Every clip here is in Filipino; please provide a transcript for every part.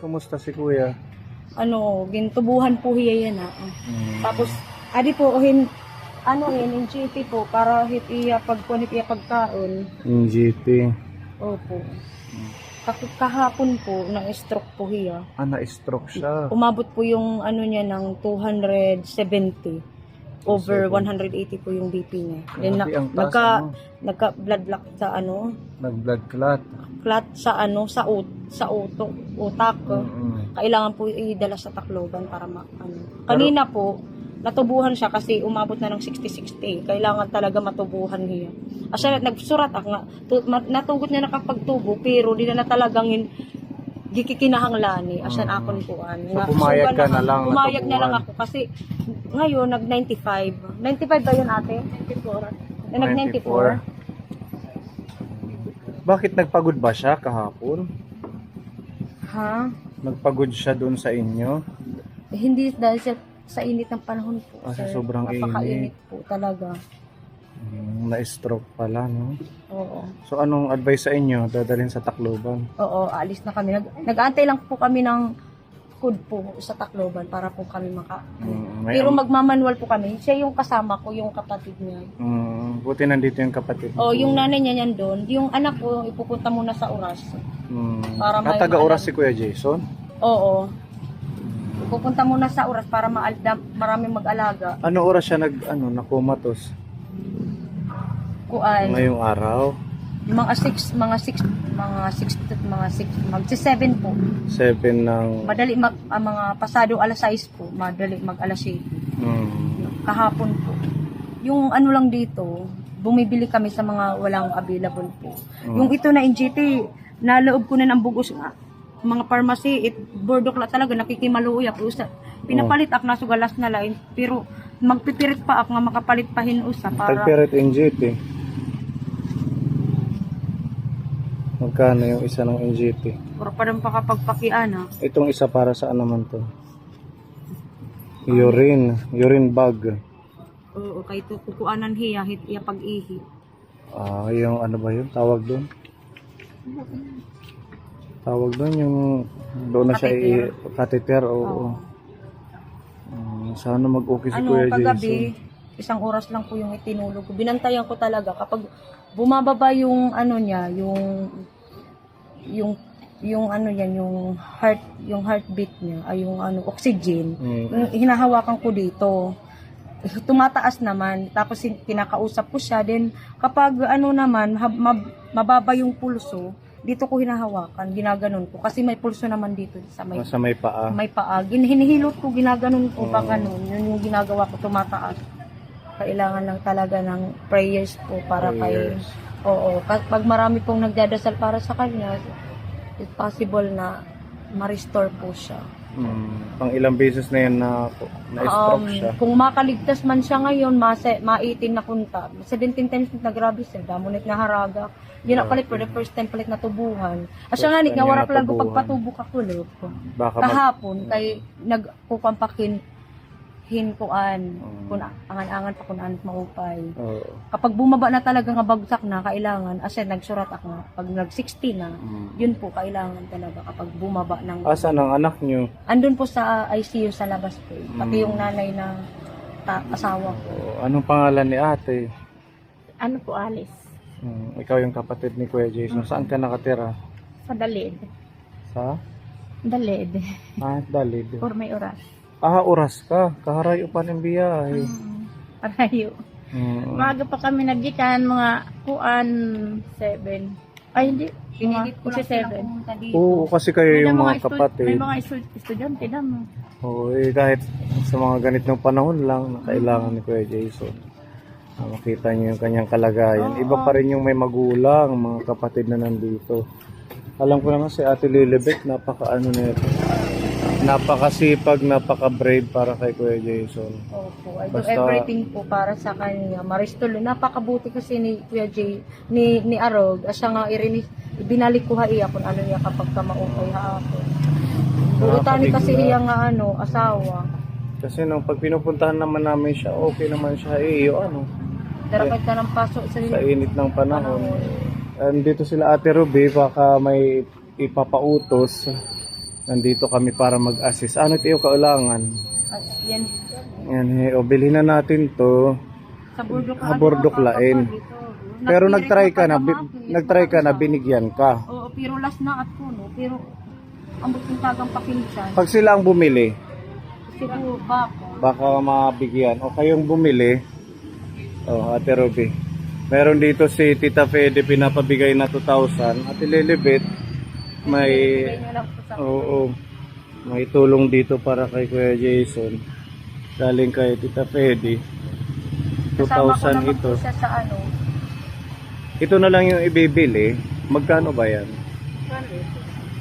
Kumusta si kuya? Gintubuhan po hiya yan Tapos, adi po, yung GP po, para iya pagkaon. Yung GP. Opo. Kahapon po, na-stroke po hiya. Na-stroke siya. Umabot po yung niya ng 270. Over 180 po yung BP niya. Then, nagka-blood clot sa Nag-blood clot. Clot sa utak. Kailangan po idala sa Tacloban para Kanina po, natubuhan siya kasi umabot na ng 60-60. Kailangan talaga matubuhan niya. Asya nagsurat nga, natugot niya nakapagtubo pero di na talagang gikikinahanglan Asya akon po So pumayag ka na lang. Pumayag na lang ako kasi ngayon nag-95. 95 ba yun ate? 94. Nag-94. Bakit nagpagod ba siya kahapon? Ha? Nagpagod siya doon sa inyo? Hindi dahil sa init ng panahon po. Sa sobrang napakainit po talaga. Na-stroke pala, no? Oo. So anong advice sa inyo? Dadalhin sa Tacloban? Oo, alis na kami. Nag-aantay lang po kami ng food po sa Tacloban para po kami Pero magmamanual po kami. Siya yung kasama ko, yung kapatid niya. Buti nandito yung kapatid. Yung nanay niya yan doon. Yung anak ko, ipupunta muna sa Oras. Para taga-Oras si Kuya Jason? Oo. Pupunta muna sa Oras para maraming mag-alaga. Ano oras siya nakumatos? Ngayong araw? Magsi 7 po. 7 ng... Madali mga pasado alas 6 po, madali mag alas 7. Kahapon po. Yung lang dito, bumibili kami sa mga walang available po. Yung ito na NGT, naloob ko na ng bugos mga pharmacy, bordok la talaga nakikimaluya po sa pinapalit ak na sugalas na lain pero magpipirit pa ak nga makapalit pa hinusa para tagpirit NGT. Magkano yung isa ng NGT? para padang pakapagpakiana. Itong isa para saan naman to? Urine bag. Oo, kay to kukuanan hiya pag-ihi. Yung ano ba yun? Tawag doon yung doon na siya catheter. Oo. Sana mag-okay si Kuya Kagabi, Jason. 1 oras lang po yung itinulog ko. Binantayan ko talaga kapag bumababa yung niya, yung heartbeat niya, ay yung oxygen. Hinahawakan ko dito. Tumataas naman, tapos kinakausap ko siya, then kapag naman mababa yung pulso, dito ko hinahawakan, ginaganon ko kasi may pulso naman dito sa may paa. May paa. Hinihilot ko, ginaganon ko pa ganun. Yun yung ginagawa ko, tumataas. Kailangan lang talaga ng prayers po para kay pag marami pong nagdadasal para sa kanya, it's possible na ma-restore po siya. Pang ilang beses na yan na-stroke siya. Kung makaligtas man siya ngayon, ma-18 na kunta. 17 times na grabe siya, damunit na haraga. Yun na palit for the first time palit na tubuhan. Asya nga nga wala pala ko pagpatubo ka kulot ko. Kahapon kay nagpupampakin hinkuan kun angan-angan pa kun anit maupay. Kapag bumaba na talaga nga bagsak na kailangan asya nagsurat ako pag nag-60 na yun po kailangan talaga kapag bumaba ng Asan ang anak niyo? Andun po sa ICU sa labas po. Pati yung nanay na asawa ko. Anong pangalan ni ate? Ano po, Alice? Ikaw yung kapatid ni Kuya Jason. Saan ka nakatira? Sa Dalid. Sa? Dalid. Dalid. Or may oras. Oras ka. Kaharayo pa ng biyahe. Parayo. Maaga pa kami naggikan, mga 7. Ay, hindi. Pinilit ko lang 7. Oo, kasi kayo yung mga kapatid. May mga estudyante naman. Oo, kahit sa mga ganitong panahon lang, kailangan ni Kuya Jason. Makita niyo yung kanyang kalagayan. Iba pa rin yung may magulang, mga kapatid na nandito. Alam ko naman si Ate Lilibet, napakasipag, napaka-brave para kay Kuya Jason. Opo, I do everything po para sa kanya. Maristol, napakabuti kasi ni Kuya ni Arog. Asya nga binalik ko haiya kung ano niya kapag kamaupay hapon. Buutani kasi iya nga asawa. Kasi nung pag pinupuntahan naman namin siya, okay naman siya. Darakad ka ng pasok sa init ng panahon. Dito sila Ate Ruby, baka may ipapautos. nandito kami para mag-assist. Ano ito yung kaulangan? At yan, Yan, o bilhin na natin to. sa burdok Burdok lain. Pero nagtry ka na, binigyan ka. Oo, pero last na at puno. Pero, ambot yung tagang pakinsan. Pag sila ang bumili, Siguro, baka. baka mabigyan. O kayong bumili, Ate Ruby. Meron dito si Tita Fede, pinapabigay na 2,000. At Lilibet, may, Bigay nyo lang po sa may tulong dito para kay Kuya Jason. Galing kay Tita Fede. kasama ko 2,000 naman ito. po siya sa ano. Ito na lang yung ibibili. Magkano ba yan?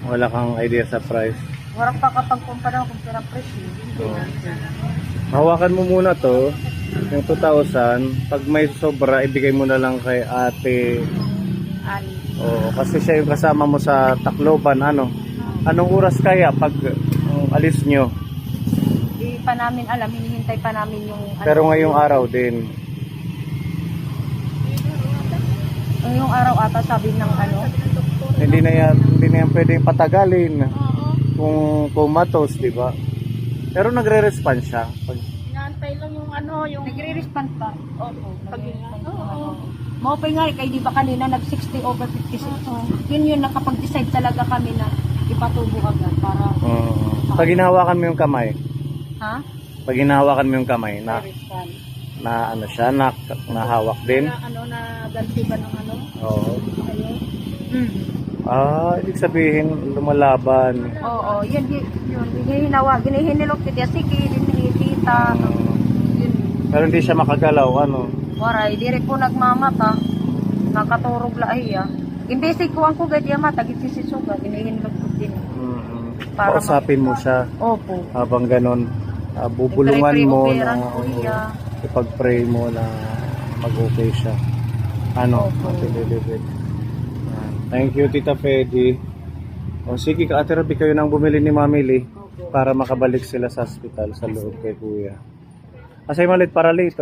Wala kang idea sa price. Warang pa kapag kumpara kung pirang presyo. Hindi na. Hawakan mo muna to, yung 2,000. Pag may sobra, ibigay mo na lang kay ate. Ali. Kasi siya yung kasama mo sa Tacloban. Anong oras kaya pag alis nyo? Di pa namin alam, hinihintay pa namin yung Pero ngayong araw din. Ngayong araw ata sabi ng ano. Hindi na yan pwedeng patagalin. Kung matos, di ba? Pero nagre-respond siya. Inaantay lang yung ano, yung nagre-respond pa. Opo. Maupay nga kay di ba kanina nag 60 over 56. Yun nakapag-decide talaga kami na ipatubo agad para Pag hinahawakan mo yung kamay, ha? pag hinahawakan mo yung kamay Respond. na ano siya, nahawak din. Na ganti ba ng ano? Oo. Ayun. Ibig sabihin lumalaban. Oo, yun. Ginihinilok kita sige, dinihita. Yun. Pero hindi siya makagalaw, Waray, dire po nagmamata. Nakaturog lahiya. Imbesi ko ang kugad yung mata, gisisisuga, ginihinilok ko din. Para Kausapin mo siya Opo. habang ganon. Bubulungan mo na kuya. ipag-pray mo na mag-okay siya. Opo. Ate Lilibet. Thank you, Tita Fede. Sige, Ate Ruby, kayo nang bumili ni Mami Lee para makabalik sila sa hospital sa loob kay Kuya. Asay malit para late,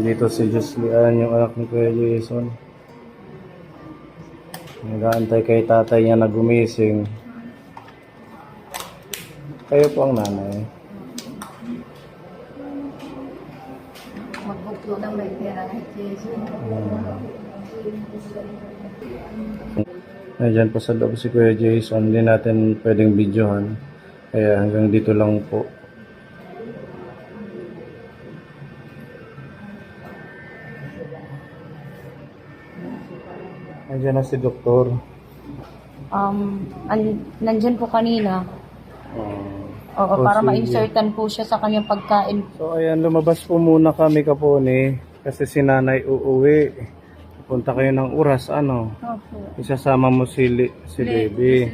Dito si Joslian, yung anak ni Kuya Jason. Nag-aantay kay tatay niya na gumising. Kayo po ang nanay. Magbuklo ng may pera kay Jesus. Nandiyan po sa loob si Kuya Jason. Hindi natin pwedeng videohan. Kaya hanggang dito lang po. Nandiyan na si Doktor. Nandyan po kanina. Oo, para sige. ma-insertan po siya sa kanyang pagkain. So ayan, lumabas po muna kami kapone. Kasi si nanay uuwi. Punta kayo ng oras, Opo. Isasama mo si Baby.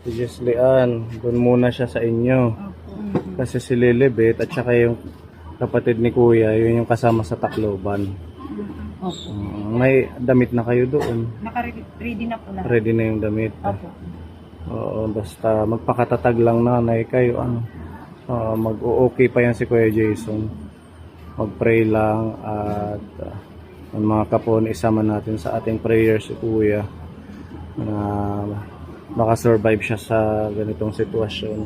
Si Jeslian. Doon muna siya sa inyo. Kasi si Lilibet at saka yung kapatid ni Kuya, yun yung kasama sa Tacloban. Opo. May damit na kayo doon. Naka-ready na po lahat. Ready na yung damit. Opo. Oo, basta magpakatatag lang nanay kayo. Mag-okay pa yan si Kuya Jason. Mag-pray lang at ang mga kapon isama natin sa ating prayers si Kuya na makasurvive siya sa ganitong sitwasyon.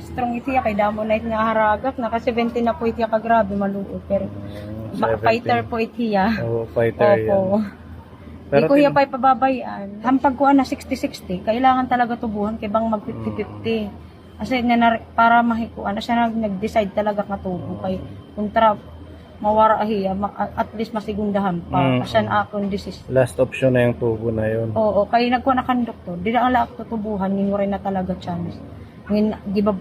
Strong itiya kay damo na nga haragak. Naka 17 na po itiya ka grabe maluot. Pero fighter po itiya. Oo, fighter yan. Opo. Di ko hiya pa'y pababayaan. Hampag ko na 60-60, kailangan talaga tubuhan kay bang mag 50-50. Kasi para mahikuan na siya nag-decide talaga nga tubo kay kontra mawara hiya at least masigundahan pa. Kasi na akong decision. Last option na yung tubo na yun. Oo, kay nagkuha na kan doktor. Di na ala ako tutubuhan, ngin rin na talaga chance. Ngin di ba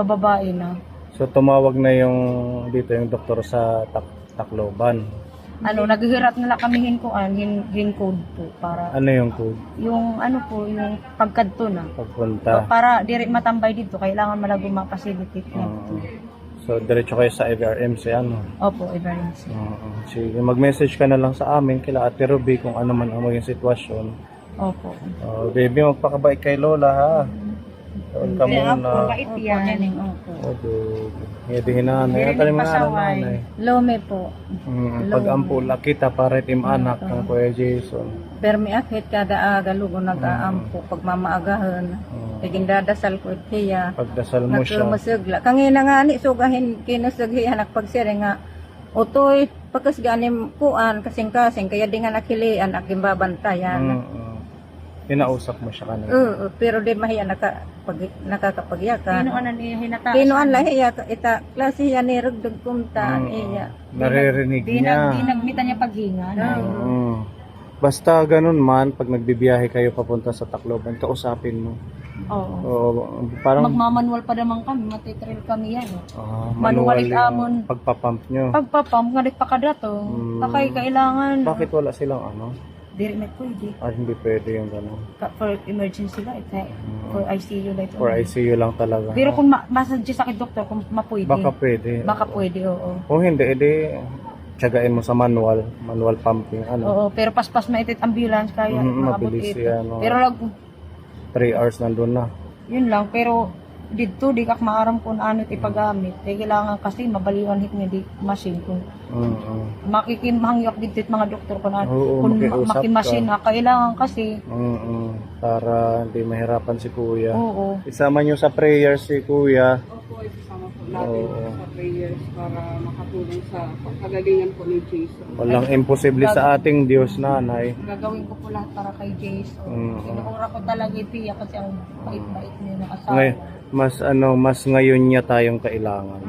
babae na. So tumawag na yung dito yung doktor sa Tacloban. Naghihirat nila kami hin code po para Ano yung code? yung yung pagkadto na. Pagpunta. Para diri matambay dito, kailangan malago ma-facilitate na. So diretso kayo sa FRMC Opo, emergency. Sige, mag-message ka na lang sa amin kila Ate Ruby kung ano man ang maging sitwasyon. Opo. Baby, magpakabait kay Lola ha. Doon ka muna. Mabait yan. Opo. Hindi hinanay. Ang talim mga nanay. Lome po. Pag ampula kita para itim anak ng Kuya Jason. Pero may akit kada aga lugo nag-aampo pag mamaagahan. Kaging dadasal ko itiya. Pagdasal mo siya. Nagkurmasugla. Kangina nga ni sugahin kinusughihan nagpagsiri nga. Utoy, pagkas ganim kuan kasing-kasing kaya di nga nakilian aking babantayan. Inausap mo siya kanina. Oo, pero di mahiya nakakapagyakan. Kinuan niya hinataas. Kinuan lahiya ita klase yan ni rugdug kumtaan iya. Naririnig niya. Di nagmita niya paghingan. Basta ganun man, pag nagbibiyahe kayo papunta sa Tacloban, kausapin mo. Oo. O, parang Magmamanual pa naman kami, matitrail kami yan. manual manual yung amon. pagpapump nyo. Pagpapam, nga rin pa kadato. Takay kailangan. Bakit wala silang ano? Diri na pwede. Hindi pwede yung gano'n. For emergency lang. For ICU lang ito. For ICU lang talaga. Pero kung masadya sa akin doktor, kung mapwede. Baka pwede. Baka pwede, oo. Kung hindi, edi tiyagain mo sa manual pumping. Oo, pero paspas maitit ambulance kaya. maabot Mabilis ito. yan. Pero lag, 3 hours nandun na. yun lang. Pero dito, di kak maaram kung ano ipagamit. Kailangan kasi mabaliwan hit nga di machine. Kung makikimangyok dito mga doktor kung ano. Oo, Kung makiusap makimasin na, kailangan kasi. Para hindi mahirapan si Kuya. Oo. Isama nyo sa prayers si Kuya. Opo, isasama po natin sa prayers para makatulong sa pagkagalingan po ni Jesus. Walang imposible sa ating Diyos, nanay. Gagawin ko po lahat para kay Jason. Inuura ko talaga itiya kasi ang bait-bait niya na asawa. Mas ngayon niya tayong kailangan.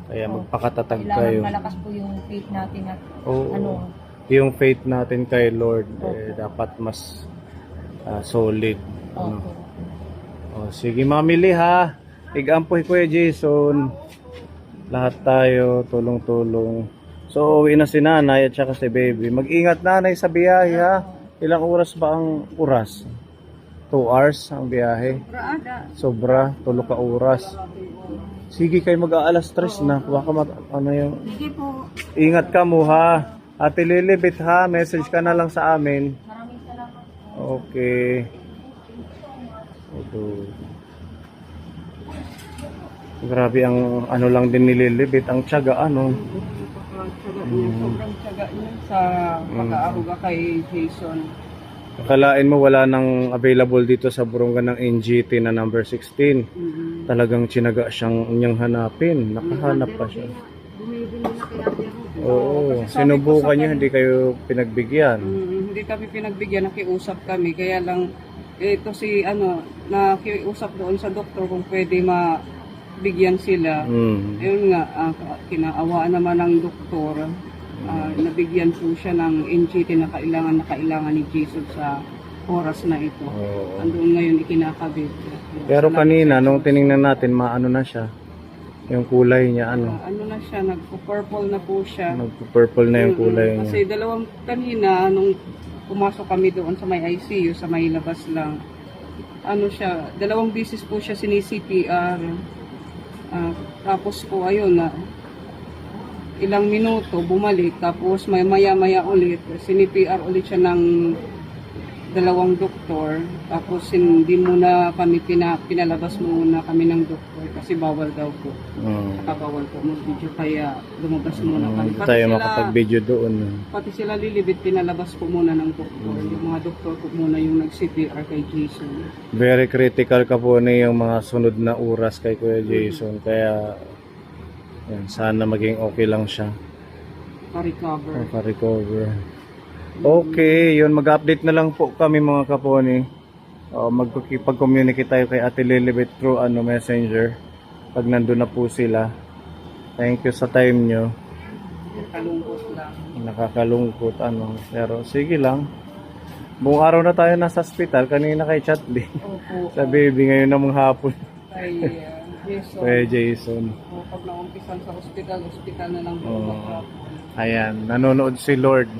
Kaya magpakatatag Kailangan kayo. malakas po yung faith natin at Oo. ano. Yung faith natin kay Lord, dapat mas solid. Opo. Sige, mamili ha. Igampoy Kuya Jason. Lahat tayo, tulong-tulong. So, uwi na si nanay at saka si baby. Mag-ingat nanay sa biyahe ha. Ilang oras ba ang oras? 2 hours ang biyahe. Sobra, 3 ka oras. Sige kayo mag-aalas 3 na. Baka ano yung... Sige po. Ingat ka mo ha. Ate Lilibet ha, message ka na lang sa amin. Maraming salamat. Okay. Ito. Grabe ang ano lang din ni Lilibet, ang tiyaga ano. Sobrang tiyaga niya sa pag-aaruga kay Jason. Akalain mo wala nang available dito sa Burungan ng NGT na number 16. Talagang tinaga niyang hanapin. Nakahanap pa siya. Oo, sinubukan niyo, hindi kayo pinagbigyan. Hindi kami pinagbigyan, nakiusap kami. Kaya lang, ito si, nakiusap doon sa doktor kung pwede mabigyan sila. Ayun nga, kinaawaan naman ng doktor. Nabigyan po siya ng NGT na kailangan ni Jesus sa oras na ito. Andun ngayon ikinakabit. Pero kanina, nung tiningnan natin, maano na siya. Yung kulay niya, ano. Ano na siya, nagpo-purple na po siya. Nagpo-purple na yung kulay niya. Kasi kanina, nung pumasok kami doon sa may ICU, sa may labas lang, ano siya, 2 beses po siya sini-CPR. Tapos po, ayun na, ilang minuto, bumalik. Tapos maya-maya ulit, sini-PR ulit siya ng 2 doktor. Tapos hindi muna kami pinalabas muna kami ng doktor kasi bawal daw po. Nakabawal po mag-video kaya lumabas muna kami. Hindi tayo makapag-video doon. Pati sila Lilibet pinalabas po muna ng doktor. Yung mga doktor po muna yung nag-CPR kay Jason. Very critical ka po na yung mga sunod na oras kay Kuya Jason. Kaya yan, sana maging okay lang siya. Pa-recover. Pa-recover. Okay, yun, mag-update na lang po kami mga kaponi. Magkikipag-communicate tayo kay Ate Lilibet through messenger pag nandun na po sila. Thank you sa time nyo. Nakakalungkot lang. Nakakalungkot pero sige lang. Buong araw na tayo nasa hospital, kanina kay Chatli. Opo. Sa baby ngayon namang hapon. Kay Jason. Kay Jason. Pag naumpisan sa ospital na lang po. Ayan, nanonood si Lord.